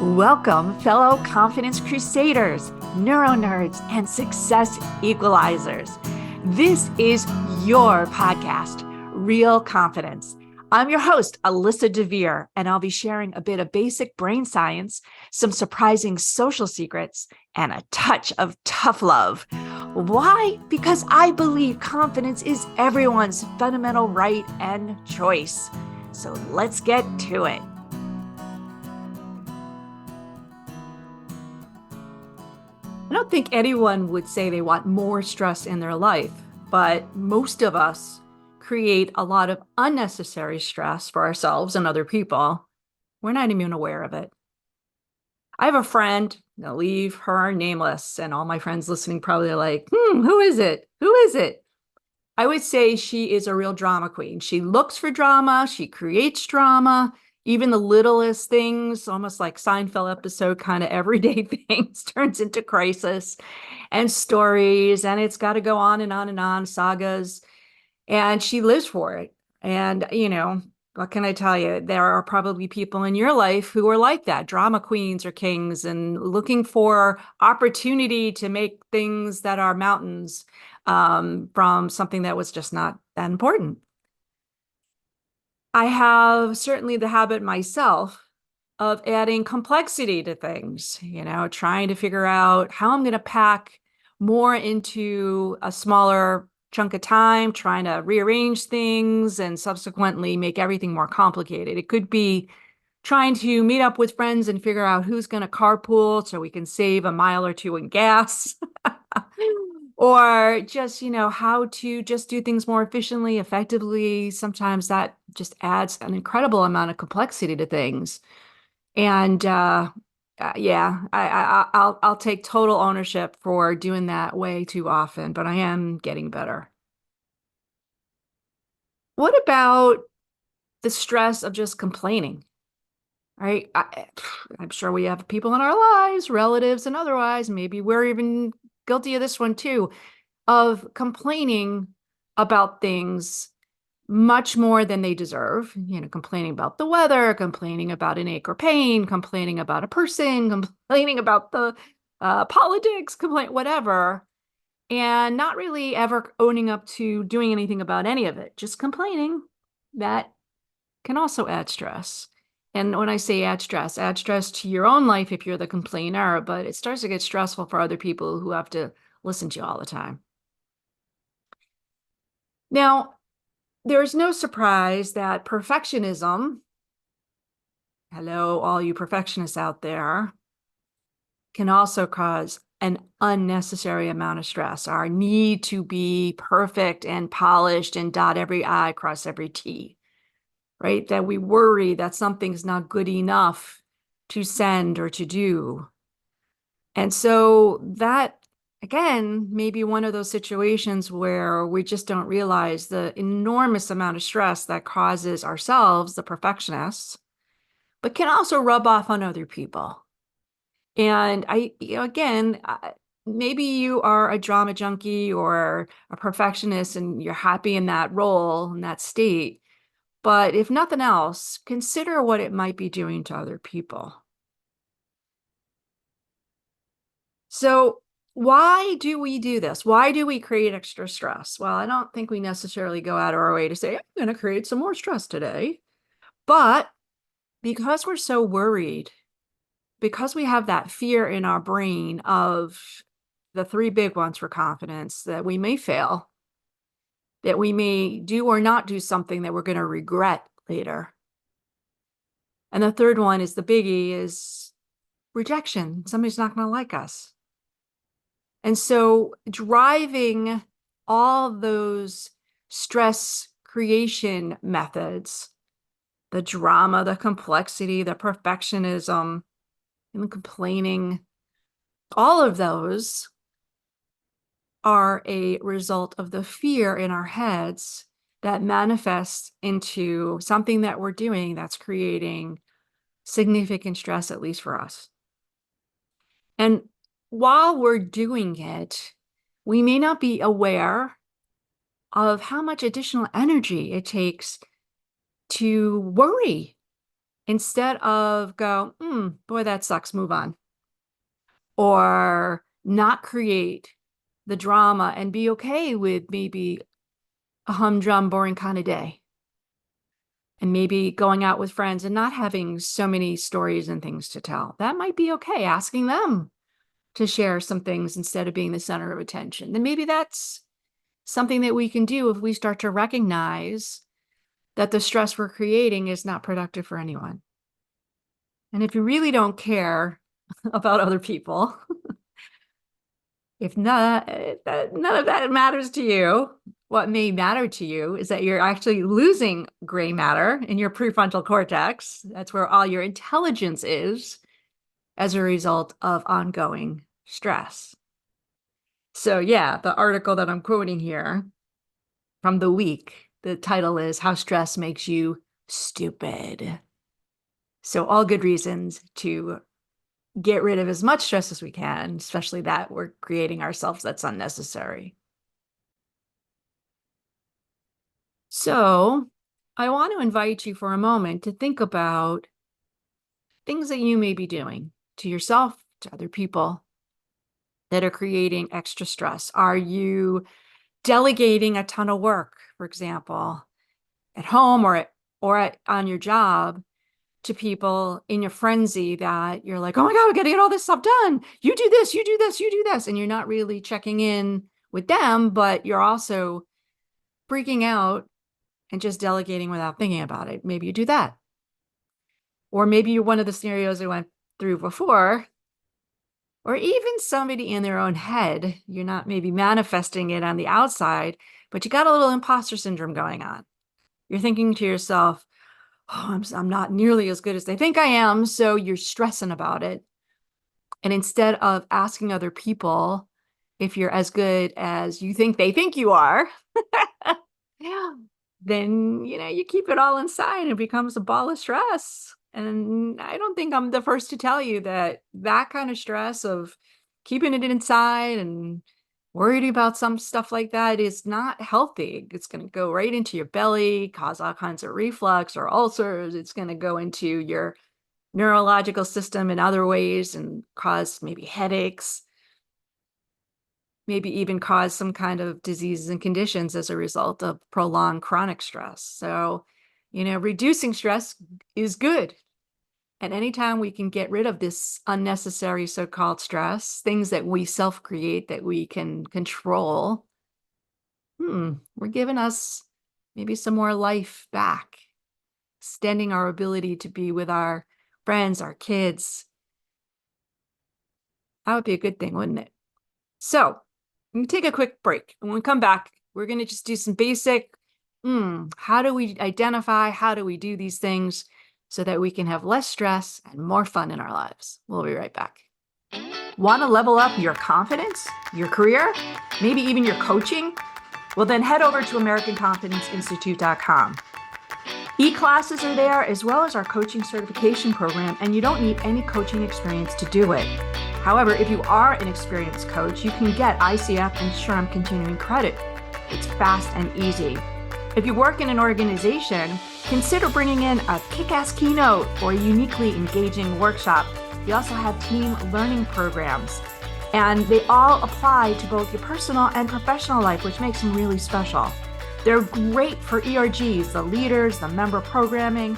Welcome, fellow confidence crusaders, neuro nerds, and success equalizers. This is your podcast, Real Confidence. I'm your host, Alyssa DeVere, and I'll be sharing a bit of basic brain science, some surprising social secrets, and a touch of tough love. Why? Because I believe confidence is everyone's fundamental right and choice. So let's get to it. I don't think anyone would say they want more stress in their life, but most of us create a lot of unnecessary stress for ourselves and other people. We're not even aware of it. I have a friend, I'll leave her nameless, and all my friends listening probably are like, who is it? Who is it? I would say she is a real drama queen. She looks for drama, she creates drama, even the littlest things, almost like Seinfeld episode, kind of everyday things turns into crisis and stories, and it's got to go on and on and on, sagas, and she lives for it. And, what can I tell you? There are probably people in your life who are like that, drama queens or kings, and looking for opportunity to make things that are mountains from something that was just not that important. I have certainly the habit myself of adding complexity to things, trying to figure out how I'm going to pack more into a smaller chunk of time, trying to rearrange things and subsequently make everything more complicated. It could be trying to meet up with friends and figure out who's going to carpool so we can save a mile or two in gas. Or just, how to just do things more efficiently, effectively. Sometimes that just adds an incredible amount of complexity to things. And yeah, I'll take total ownership for doing that way too often, but I am getting better. What about the stress of just complaining, right? I'm sure we have people in our lives, relatives and otherwise, maybe we're even guilty of this one too, of complaining about things much more than they deserve, complaining about the weather, complaining about an ache or pain, complaining about a person, complaining about the politics, whatever, and not really ever owning up to doing anything about any of it, just complaining. That can also add stress. And when I say add stress to your own life if you're the complainer, but it starts to get stressful for other people who have to listen to you all the time. Now, there's no surprise that perfectionism, hello, all you perfectionists out there, can also cause an unnecessary amount of stress. Our need to be perfect and polished and dot every I, cross every T, right? That we worry that something's not good enough to send or to do. And so that, again, may be one of those situations where we just don't realize the enormous amount of stress that causes ourselves, the perfectionists, but can also rub off on other people. And maybe you are a drama junkie or a perfectionist and you're happy in that role, in that state. But if nothing else, consider what it might be doing to other people. So why do we do this? Why do we create extra stress? Well, I don't think we necessarily go out of our way to say, I'm going to create some more stress today. But because we're so worried, because we have that fear in our brain of the three big ones for confidence, that we may fail, that we may do or not do something that we're going to regret later. And the third one is the biggie, is rejection. Somebody's not going to like us. And so driving all those stress creation methods, the drama, the complexity, the perfectionism, and the complaining, all of those are a result of the fear in our heads that manifests into something that we're doing that's creating significant stress, at least for us. And while we're doing it, we may not be aware of how much additional energy it takes to worry, instead of go, boy, that sucks, move on, or not create the drama and be okay with maybe a humdrum, boring kind of day. And maybe going out with friends and not having so many stories and things to tell. That might be okay. Asking them to share some things instead of being the center of attention. Then maybe that's something that we can do if we start to recognize that the stress we're creating is not productive for anyone. And if you really don't care about other people, if not, none of that matters to you, what may matter to you is that you're actually losing gray matter in your prefrontal cortex. That's where all your intelligence is as a result of ongoing stress. So yeah, the article that I'm quoting here from the week, the title is How Stress Makes You Stupid. So all good reasons to get rid of as much stress as we can, especially that we're creating ourselves that's unnecessary. So I want to invite you for a moment to think about things that you may be doing to yourself, to other people that are creating extra stress. Are you delegating a ton of work, for example, at home or on your job to people in your frenzy that you're like, oh my God, we got to get all this stuff done. You do this, you do this, you do this. And you're not really checking in with them, but you're also freaking out and just delegating without thinking about it. Maybe you do that. Or maybe you're one of the scenarios I went through before, or even somebody in their own head. You're not maybe manifesting it on the outside, but you got a little imposter syndrome going on. You're thinking to yourself, oh, I'm not nearly as good as they think I am. So you're stressing about it. And instead of asking other people if you're as good as you think they think you are, yeah, then, you keep it all inside and it becomes a ball of stress. And I don't think I'm the first to tell you that that kind of stress of keeping it inside and worried about some stuff like that is not healthy. It's going to go right into your belly, cause all kinds of reflux or ulcers. It's going to go into your neurological system in other ways and cause maybe headaches, maybe even cause some kind of diseases and conditions as a result of prolonged chronic stress. So, reducing stress is good. And anytime we can get rid of this unnecessary so-called stress, things that we self-create that we can control, we're giving us maybe some more life back, extending our ability to be with our friends, our kids. That would be a good thing, wouldn't it? So we take a quick break. And when we come back, we're going to just do some basic, how do we identify, how do we do these things so that we can have less stress and more fun in our lives? We'll be right back. Want to level up your confidence, your career, maybe even your coaching? Well, then head over to AmericanConfidenceInstitute.com. E-classes are there as well as our coaching certification program, and you don't need any coaching experience to do it. However, if you are an experienced coach, you can get ICF and SHRM continuing credit. It's fast and easy. If you work in an organization, consider bringing in a kick-ass keynote or a uniquely engaging workshop. We also have team learning programs, and they all apply to both your personal and professional life, which makes them really special. They're great for ERGs, the leaders, the member programming,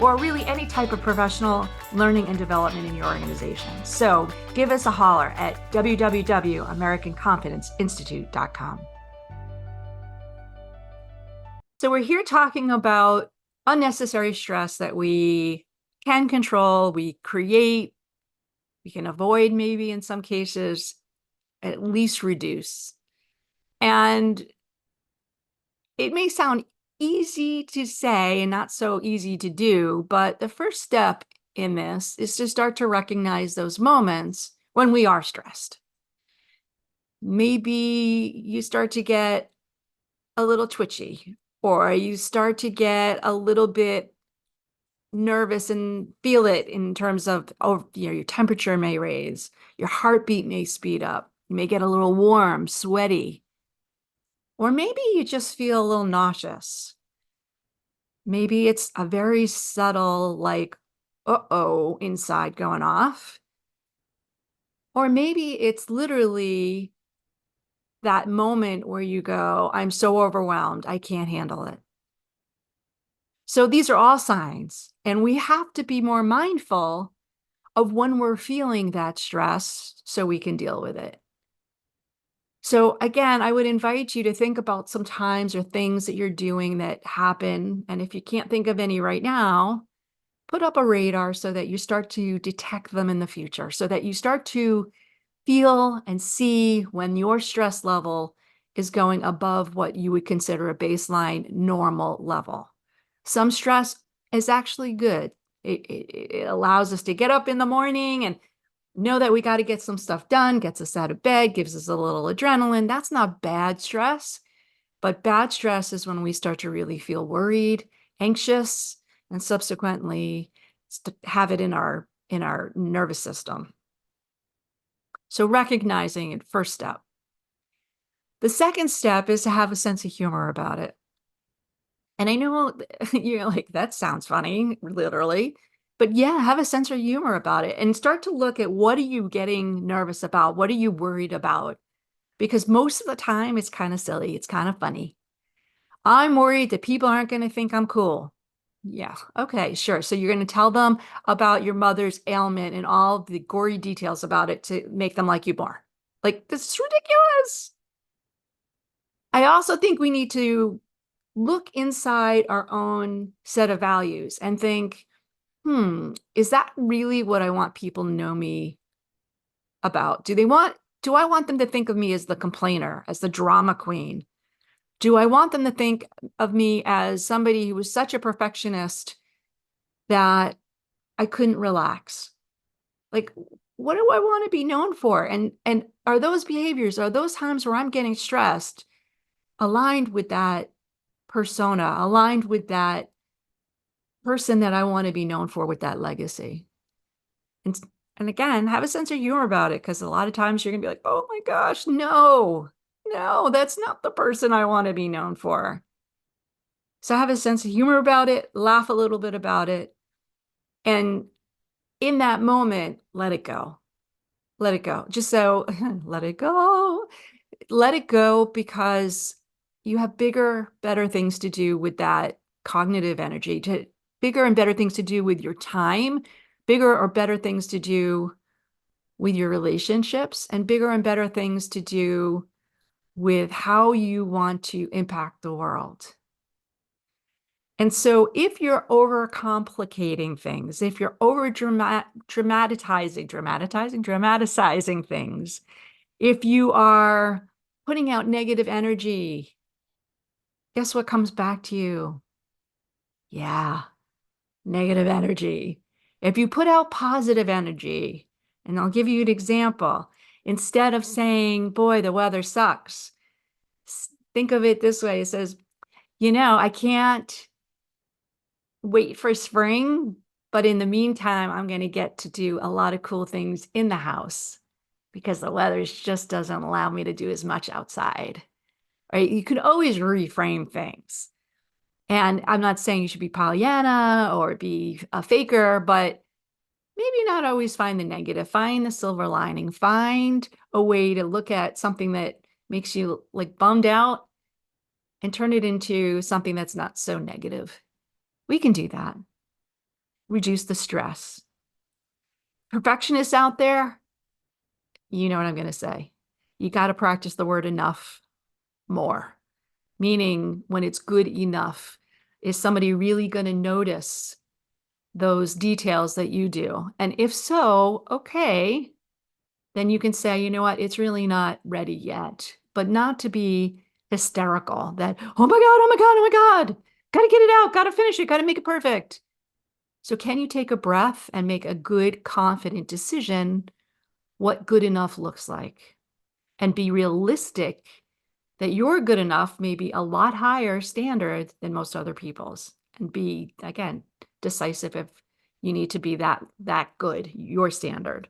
or really any type of professional learning and development in your organization. So give us a holler at www.AmericanConfidenceInstitute.com. So we're here talking about unnecessary stress that we can control, we create, we can avoid maybe in some cases, at least reduce. And it may sound easy to say and not so easy to do, but the first step in this is to start to recognize those moments when we are stressed. Maybe you start to get a little twitchy, or you start to get a little bit nervous and feel it in terms of, your temperature may raise, your heartbeat may speed up, you may get a little warm, sweaty, or maybe you just feel a little nauseous. Maybe it's a very subtle, like uh-oh inside going off. Or maybe it's literally that moment where you go, I'm so overwhelmed, I can't handle it. So these are all signs, and we have to be more mindful of when we're feeling that stress so we can deal with it. So again, I would invite you to think about some times or things that you're doing that happen. And if you can't think of any right now, put up a radar so that you start to detect them in the future, so that you start to feel and see when your stress level is going above what you would consider a baseline normal level. Some stress is actually good. It allows us to get up in the morning and know that we got to get some stuff done, gets us out of bed, gives us a little adrenaline. That's not bad stress. But bad stress is when we start to really feel worried, anxious, and subsequently have it in our nervous system. So recognizing it, first step. The second step is to have a sense of humor about it. And I know you're like, that sounds funny, literally. But yeah, have a sense of humor about it and start to look at what are you getting nervous about? What are you worried about? Because most of the time it's kind of silly. It's kind of funny. I'm worried that people aren't going to think I'm cool. Yeah. Okay, sure. So you're going to tell them about your mother's ailment and all the gory details about it to make them like you more. Like, this is ridiculous. I also think we need to look inside our own set of values and think, is that really what I want people to know me about? Do I want them to think of me as the complainer, as the drama queen? Do I want them to think of me as somebody who was such a perfectionist that I couldn't relax? Like, what do I want to be known for? And are those behaviors, are those times where I'm getting stressed aligned with that persona, aligned with that person that I want to be known for with that legacy? And and again, have a sense of humor about it, because a lot of times you're gonna be like, oh my gosh, no, no, that's not the person I want to be known for. So have a sense of humor about it, laugh a little bit about it, and in that moment, let it go. Let it go. Just so let it go. Let it go, because you have bigger, better things to do with that cognitive energy, to bigger and better things to do with your time, bigger or better things to do with your relationships, and bigger and better things to do with how you want to impact the world. And so if you're overcomplicating things, if you're over dramatizing things, if you are putting out negative energy, guess what comes back to you? Yeah, negative energy. If you put out positive energy, and I'll give you an example, instead of saying, boy, the weather sucks, think of it this way. It says, I can't wait for spring, but in the meantime, I'm going to get to do a lot of cool things in the house because the weather just doesn't allow me to do as much outside. Right? You can always reframe things. And I'm not saying you should be Pollyanna or be a faker, but maybe not always find the negative. Find the silver lining. Find a way to look at something that makes you like bummed out and turn it into something that's not so negative. We can do that. Reduce the stress. Perfectionists out there, you know what I'm going to say. You got to practice the word enough more, meaning when it's good enough. Is somebody really going to notice those details that you do? And if so, okay, then you can say, you know what, it's really not ready yet, but not to be hysterical that, oh my God, oh my God, oh my God, got to get it out, got to finish it, got to make it perfect. So can you take a breath and make a good, confident decision what good enough looks like, and be realistic that your good enough may be a lot higher standard than most other people's, and be, again, decisive if you need to be that good, your standard.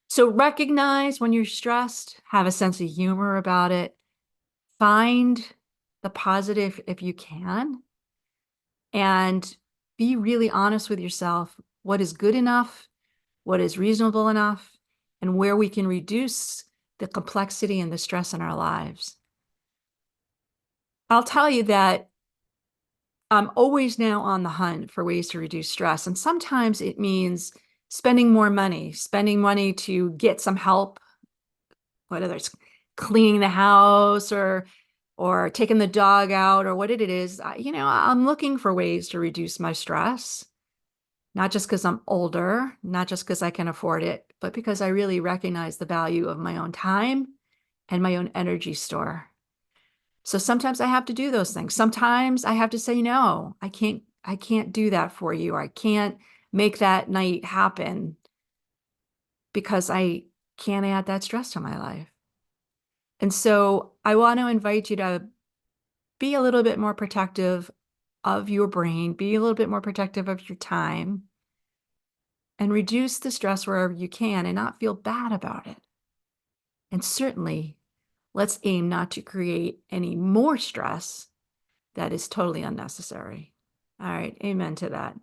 So recognize when you're stressed, have a sense of humor about it, find the positive if you can, and be really honest with yourself. What is good enough? What is reasonable enough? And where we can reduce the complexity and the stress in our lives. I'll tell you that I'm always now on the hunt for ways to reduce stress. And sometimes it means spending money to get some help, whether it's cleaning the house or taking the dog out or what it is. I'm looking for ways to reduce my stress, not just because I'm older, not just because I can afford it, but because I really recognize the value of my own time and my own energy store. So sometimes I have to do those things. Sometimes I have to say, no, I can't do that for you. Or I can't make that night happen because I can't add that stress to my life. And so I want to invite you to be a little bit more protective of your brain, be a little bit more protective of your time, and reduce the stress wherever you can and not feel bad about it. And certainly, let's aim not to create any more stress that is totally unnecessary. All right, amen to that.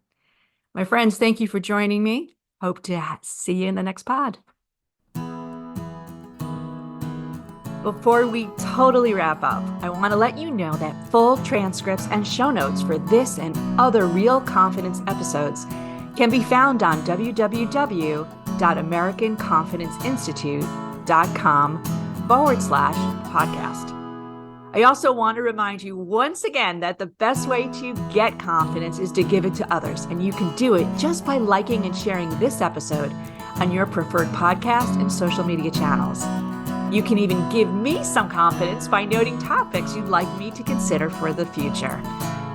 My friends, thank you for joining me. Hope to see you in the next pod. Before we totally wrap up, I want to let you know that full transcripts and show notes for this and other Real Confidence episodes can be found on www.AmericanConfidenceInstitute.com/podcast. I also want to remind you once again that the best way to get confidence is to give it to others, and you can do it just by liking and sharing this episode on your preferred podcast and social media channels. You can even give me some confidence by noting topics you'd like me to consider for the future.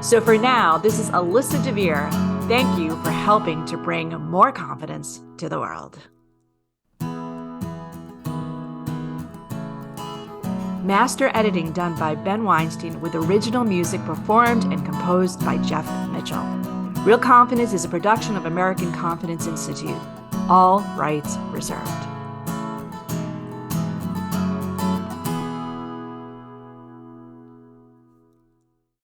So for now, this is Alyssa DeVere. Thank you for helping to bring more confidence to the world. Master editing done by Ben Weinstein with original music performed and composed by Jeff Mitchell. Real Confidence is a production of American Confidence Institute. All rights reserved.